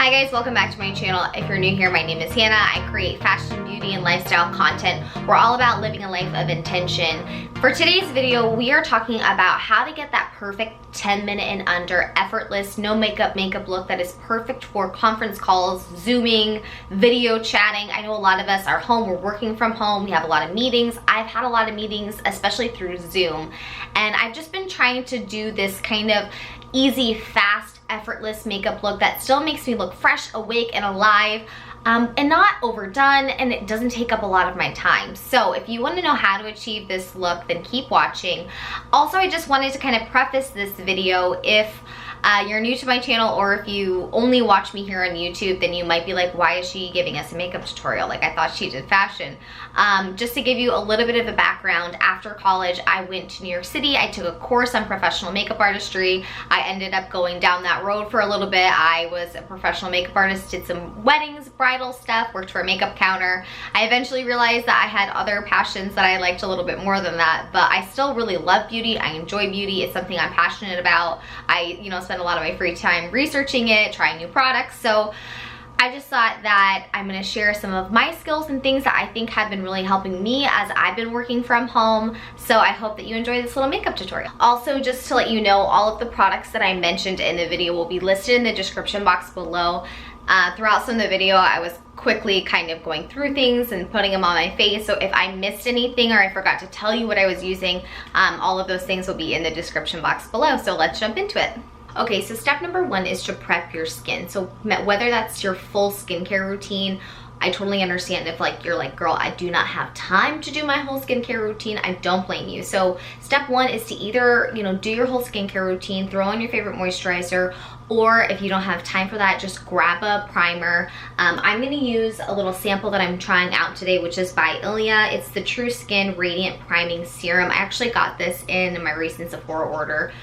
Hi guys, welcome back to my channel. If you're new here, my name is Hannah. I create fashion, beauty, and lifestyle content. We're all about living a life of intention. For today's video, we are talking about how to get that perfect 10-minute and under effortless, no makeup look that is perfect for conference calls, Zooming, video chatting. I know a lot of us are home, we're working from home, we have a lot of meetings. I've had a lot of meetings, especially through Zoom, and I've just been trying to do this kind of easy, fast, effortless makeup look that still makes me look fresh, awake, and alive, and not overdone, and it doesn't take up a lot of my time. So if you want to know how to achieve this look, then keep watching. Also, I just wanted to kind of preface this video, if you're new to my channel or if you only watch me here on YouTube, then you might be like, why is she giving us a makeup tutorial? Like, I thought she did fashion. Just to give you a little bit of a background, after college, I went to New York City. I took a course on professional makeup artistry. I ended up going down that road for a little bit. I was a professional makeup artist, did some weddings, bridal stuff, worked for a makeup counter. I eventually realized that I had other passions that I liked a little bit more than that, but I still really love beauty. I enjoy beauty. It's something I'm passionate about. I, spend a lot of my free time researching it, trying new products. So I just thought that I'm gonna share some of my skills and things that I think have been really helping me as I've been working from home. So I hope that you enjoy this little makeup tutorial. Also, just to let you know, all of the products that I mentioned in the video will be listed in the description box below. Throughout some of the video, I was quickly kind of going through things and putting them on my face. So if I missed anything or I forgot to tell you what I was using, all of those things will be in the description box below. So let's jump into it. Okay, so step number one is to prep your skin. So whether that's your full skincare routine, I totally understand if you're like, girl, I do not have time to do my whole skincare routine. I don't blame you. So step one is to either, do your whole skincare routine, throw in your favorite moisturizer, or if you don't have time for that, just grab a primer. I'm gonna use a little sample that I'm trying out today, which is by Ilia. It's the True Skin Radiant Priming Serum. I actually got this in my recent Sephora order.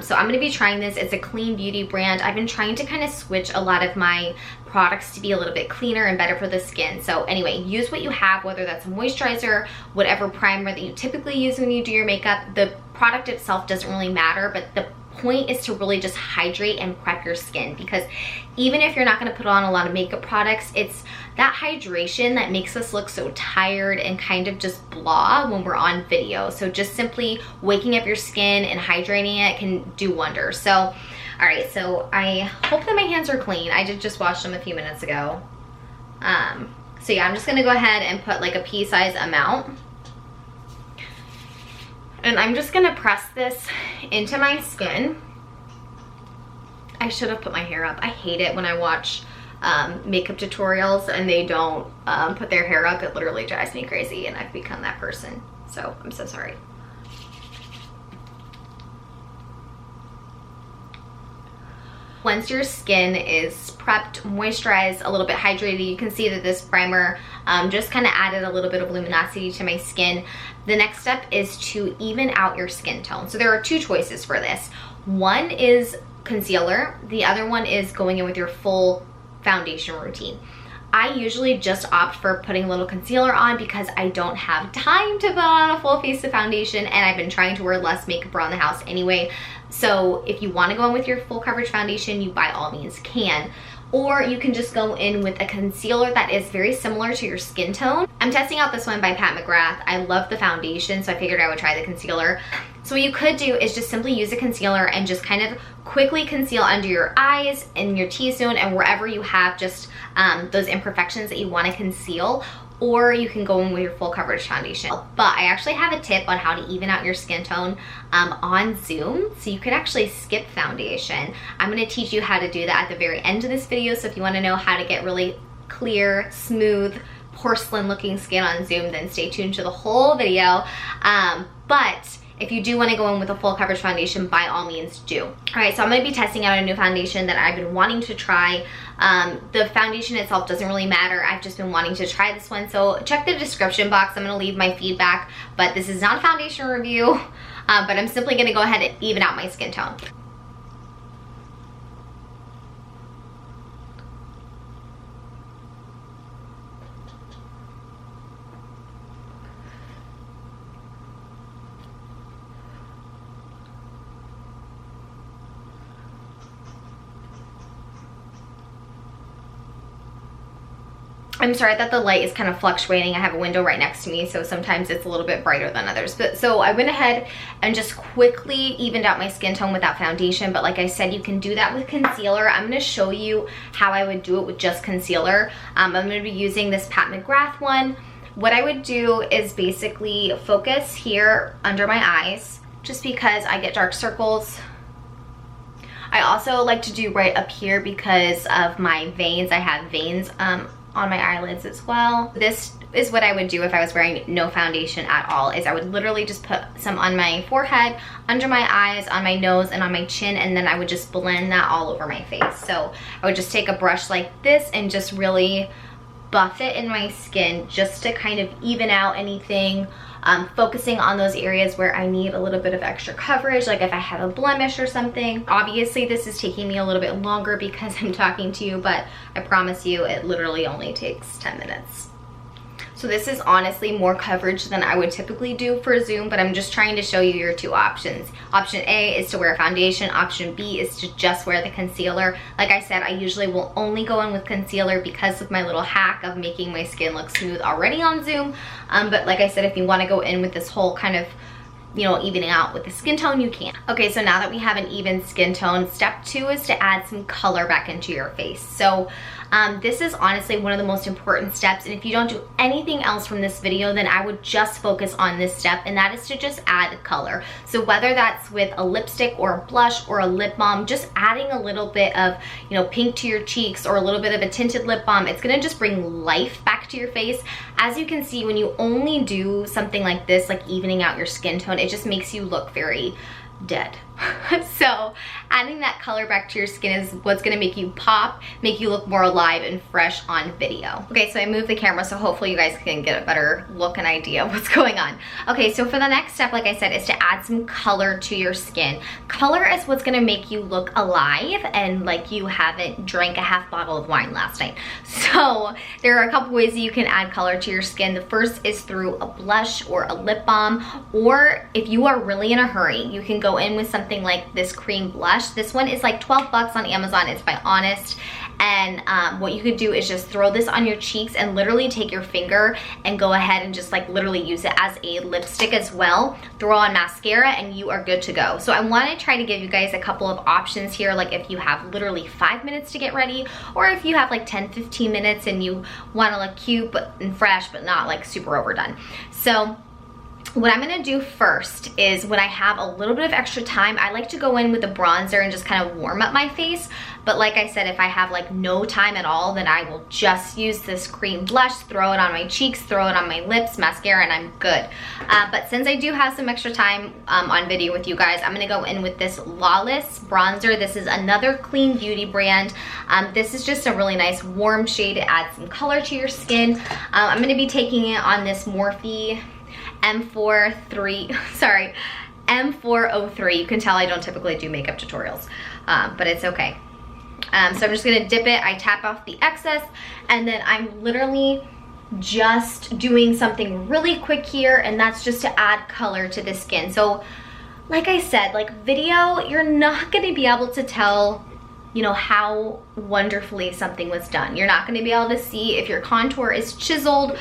So I'm gonna be trying this. It's a clean beauty brand. I've been trying to kind of switch a lot of my products to be a little bit cleaner and better for the skin. So anyway, use what you have, whether that's a moisturizer, whatever primer that you typically use when you do your makeup. The product itself doesn't really matter, but the point is to really just hydrate and prep your skin, because even if you're not going to put on a lot of makeup products, it's that hydration that makes us look so tired and kind of just blah when we're on video. So just simply waking up your skin and hydrating it can do wonders. So all right, so I hope that my hands are clean. I did just wash them a few minutes ago. So yeah, I'm just gonna go ahead and put like a pea size amount. And I'm just gonna press this into my skin. I should have put my hair up. I hate it when I watch makeup tutorials and they don't put their hair up. It literally drives me crazy, and I've become that person. So I'm so sorry. Once your skin is prepped, moisturized, a little bit hydrated, you can see that this primer just kind of added a little bit of luminosity to my skin. The next step is to even out your skin tone. So there are two choices for this. One is concealer. The other one is going in with your full foundation routine. I usually just opt for putting a little concealer on because I don't have time to put on a full face of foundation, and I've been trying to wear less makeup around the house anyway. So if you want to go in with your full coverage foundation, you by all means can. Or you can just go in with a concealer that is very similar to your skin tone. I'm testing out this one by Pat McGrath. I love the foundation, so I figured I would try the concealer. So what you could do is just simply use a concealer and just kind of quickly conceal under your eyes and your T-zone and wherever you have just those imperfections that you want to conceal. Or you can go in with your full coverage foundation. But I actually have a tip on how to even out your skin tone on Zoom, so you can actually skip foundation. I'm gonna teach you how to do that at the very end of this video, so if you wanna know how to get really clear, smooth, porcelain looking skin on Zoom, then stay tuned to the whole video. But if you do want to go in with a full coverage foundation, by all means do. All right, so I'm going to be testing out a new foundation that I've been wanting to try. The foundation itself doesn't really matter. I've just been wanting to try this one. So check the description box. I'm going to leave my feedback, but this is not a foundation review, but I'm simply going to go ahead and even out my skin tone. I'm sorry that the light is kind of fluctuating. I have a window right next to me, so sometimes it's a little bit brighter than others. But so I went ahead and just quickly evened out my skin tone without foundation. But like I said, you can do that with concealer. I'm going to show you how I would do it with just concealer. I'm going to be using this Pat McGrath one. What I would do is basically focus here under my eyes, just because I get dark circles. I also like to do right up here because of my veins. I have veins on my eyelids as well. This is what I would do if I was wearing no foundation at all, is I would literally just put some on my forehead, under my eyes, on my nose, and on my chin, and then I would just blend that all over my face. So I would just take a brush like this and just really buff it in my skin just to kind of even out anything, focusing on those areas where I need a little bit of extra coverage, like if I have a blemish or something. Obviously this is taking me a little bit longer because I'm talking to you, but I promise you it literally only takes 10 minutes. So this is honestly more coverage than I would typically do for Zoom, but I'm just trying to show you your two options. Option A is to wear foundation. Option B is to just wear the concealer. Like I said, I usually will only go in with concealer because of my little hack of making my skin look smooth already on Zoom. But like I said, if you want to go in with this whole kind of, you know, evening out with the skin tone, you can. Okay, so now that we have an even skin tone, step 2 is to add some color back into your face. So this is honestly one of the most important steps, and if you don't do anything else from this video, then I would just focus on this step, and that is to just add color. So whether that's with a lipstick or a blush or a lip balm, just adding a little bit of, you know, pink to your cheeks or a little bit of a tinted lip balm, it's gonna just bring life back to your face. As you can see, when you only do something like this, like evening out your skin tone, it just makes you look very dead. So adding that color back to your skin is what's gonna make you pop, make you look more alive and fresh on video. Okay, so I moved the camera so hopefully you guys can get a better look and idea of what's going on. Okay, so for the next step, like I said, is to add some color to your skin. Color is what's gonna make you look alive and like you haven't drank a half bottle of wine last night. So there are a couple ways that you can add color to your skin. The first is through a blush or a lip balm, or if you are really in a hurry, you can go in with something like this cream blush. This one is like 12 bucks on Amazon. It's by Honest. And what you could do is just throw this on your cheeks and literally take your finger and go ahead and just like literally use it as a lipstick as well. Throw on mascara and you are good to go. So I want to try to give you guys a couple of options here, like if you have literally 5 minutes to get ready, or if you have like 10-15 minutes and you want to look cute and fresh but not like super overdone. So what I'm gonna do first is, when I have a little bit of extra time, I like to go in with a bronzer and just kind of warm up my face. But like I said, if I have like no time at all, then I will just use this cream blush, throw it on my cheeks, throw it on my lips, mascara, and I'm good. But since I do have some extra time on video with you guys, I'm gonna go in with this Lawless bronzer. This is another clean beauty brand. This is just a really nice warm shade to add some color to your skin. I'm gonna be taking it on this Morphe M403. You can tell I don't typically do makeup tutorials, but it's okay. So I'm just gonna dip it, I tap off the excess, and then I'm literally just doing something really quick here, and that's just to add color to the skin. So like I said, like video, you're not gonna be able to tell, you know, how wonderfully something was done. You're not gonna be able to see if your contour is chiseled.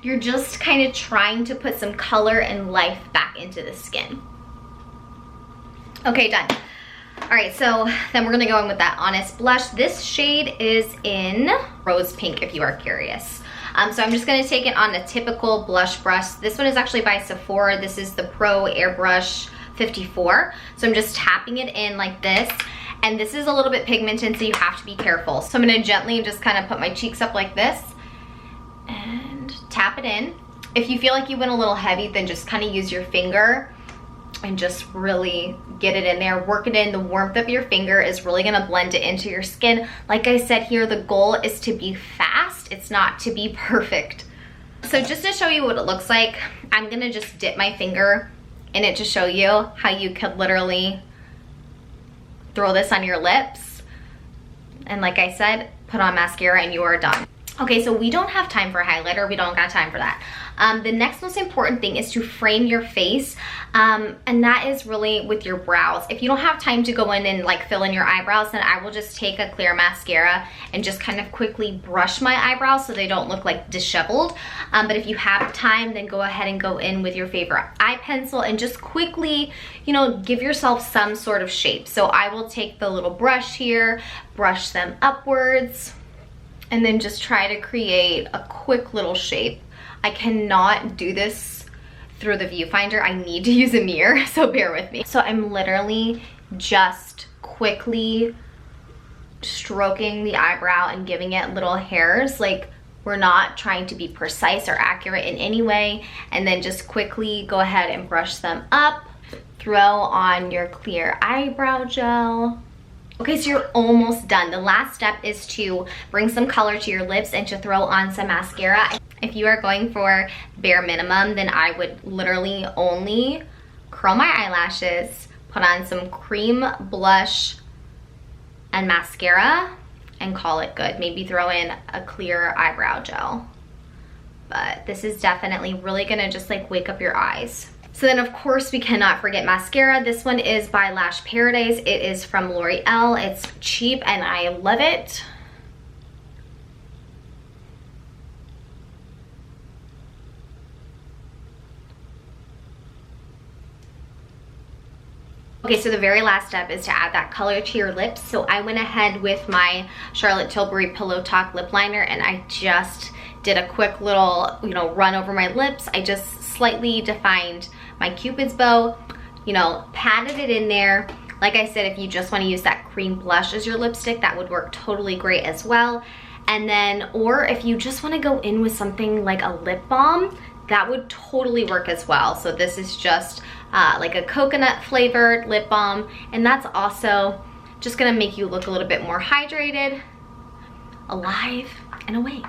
You're just kind of trying to put some color and life back into the skin. Okay, done. All right, so then we're gonna go in with that Honest blush. This shade is in Rose Pink, if you are curious. So I'm just gonna take it on a typical blush brush. This one is actually by Sephora. This is the Pro Airbrush 54. So I'm just tapping it in like this. And this is a little bit pigmented, so you have to be careful. So I'm gonna gently just kind of put my cheeks up like this and tap it in. If you feel like you went a little heavy, then just kind of use your finger and just really get it in there, work it in. The warmth of your finger is really gonna blend it into your skin. Like I said here, the goal is to be fast, it's not to be perfect. So just to show you what it looks like, I'm gonna just dip my finger in it to show you how you could literally throw this on your lips. And like I said, put on mascara and you are done. Okay, so we don't have time for a highlighter. We don't got time for that. The next most important thing is to frame your face, and that is really with your brows. If you don't have time to go in and like fill in your eyebrows, then I will just take a clear mascara and just kind of quickly brush my eyebrows so they don't look like disheveled. But if you have time, then go ahead and go in with your favorite eye pencil and just quickly, you know, give yourself some sort of shape. So I will take the little brush here, brush them upwards, and then just try to create a quick little shape. I cannot do this through the viewfinder. I need to use a mirror, so bear with me. So I'm literally just quickly stroking the eyebrow and giving it little hairs. Like, we're not trying to be precise or accurate in any way. And then just quickly go ahead and brush them up. Throw on your clear eyebrow gel. Okay, so you're almost done. The last step is to bring some color to your lips and to throw on some mascara. If you are going for bare minimum, then I would literally only curl my eyelashes, put on some cream blush and mascara, and call it good. Maybe throw in a clear eyebrow gel. But this is definitely really gonna just like wake up your eyes. So then of course we cannot forget mascara. This one is by Lash Paradise. It is from L'Oreal. It's cheap and I love it. Okay, so the very last step is to add that color to your lips. So I went ahead with my Charlotte Tilbury Pillow Talk lip liner and I just did a quick little, you know, run over my lips. I just slightly defined my Cupid's bow, you know, patted it in there. Like I said, if you just want to use that cream blush as your lipstick, that would work totally great as well. And then, or if you just want to go in with something like a lip balm, that would totally work as well. So this is just like a coconut flavored lip balm, and that's also just gonna make you look a little bit more hydrated, alive, and awake.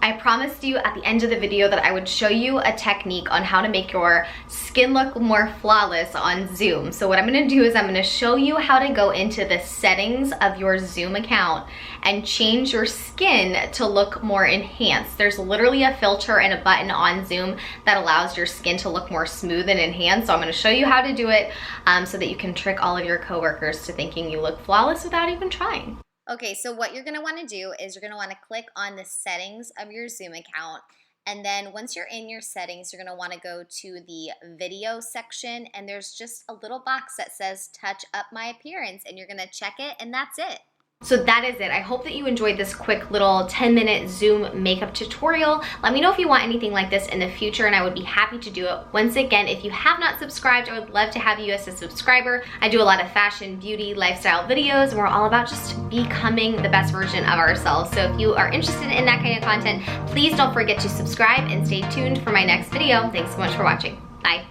I promised you at the end of the video that I would show you a technique on how to make your skin look more flawless on Zoom. So what I'm gonna do is I'm gonna show you how to go into the settings of your Zoom account and change your skin to look more enhanced. There's literally a filter and a button on Zoom that allows your skin to look more smooth and enhanced. So I'm gonna show you how to do it so that you can trick all of your coworkers to thinking you look flawless without even trying. Okay, so what you're gonna wanna do is you're gonna wanna click on the settings of your Zoom account, and then once you're in your settings, you're gonna wanna go to the video section, and there's just a little box that says touch up my appearance, and you're gonna check it, and that's it. So that is it. I hope that you enjoyed this quick little 10-minute Zoom makeup tutorial. Let me know if you want anything like this in the future and I would be happy to do it. Once again, if you have not subscribed, I would love to have you as a subscriber. I do a lot of fashion, beauty, lifestyle videos, and we're all about just becoming the best version of ourselves. So if you are interested in that kind of content, please don't forget to subscribe and stay tuned for my next video. Thanks so much for watching. Bye.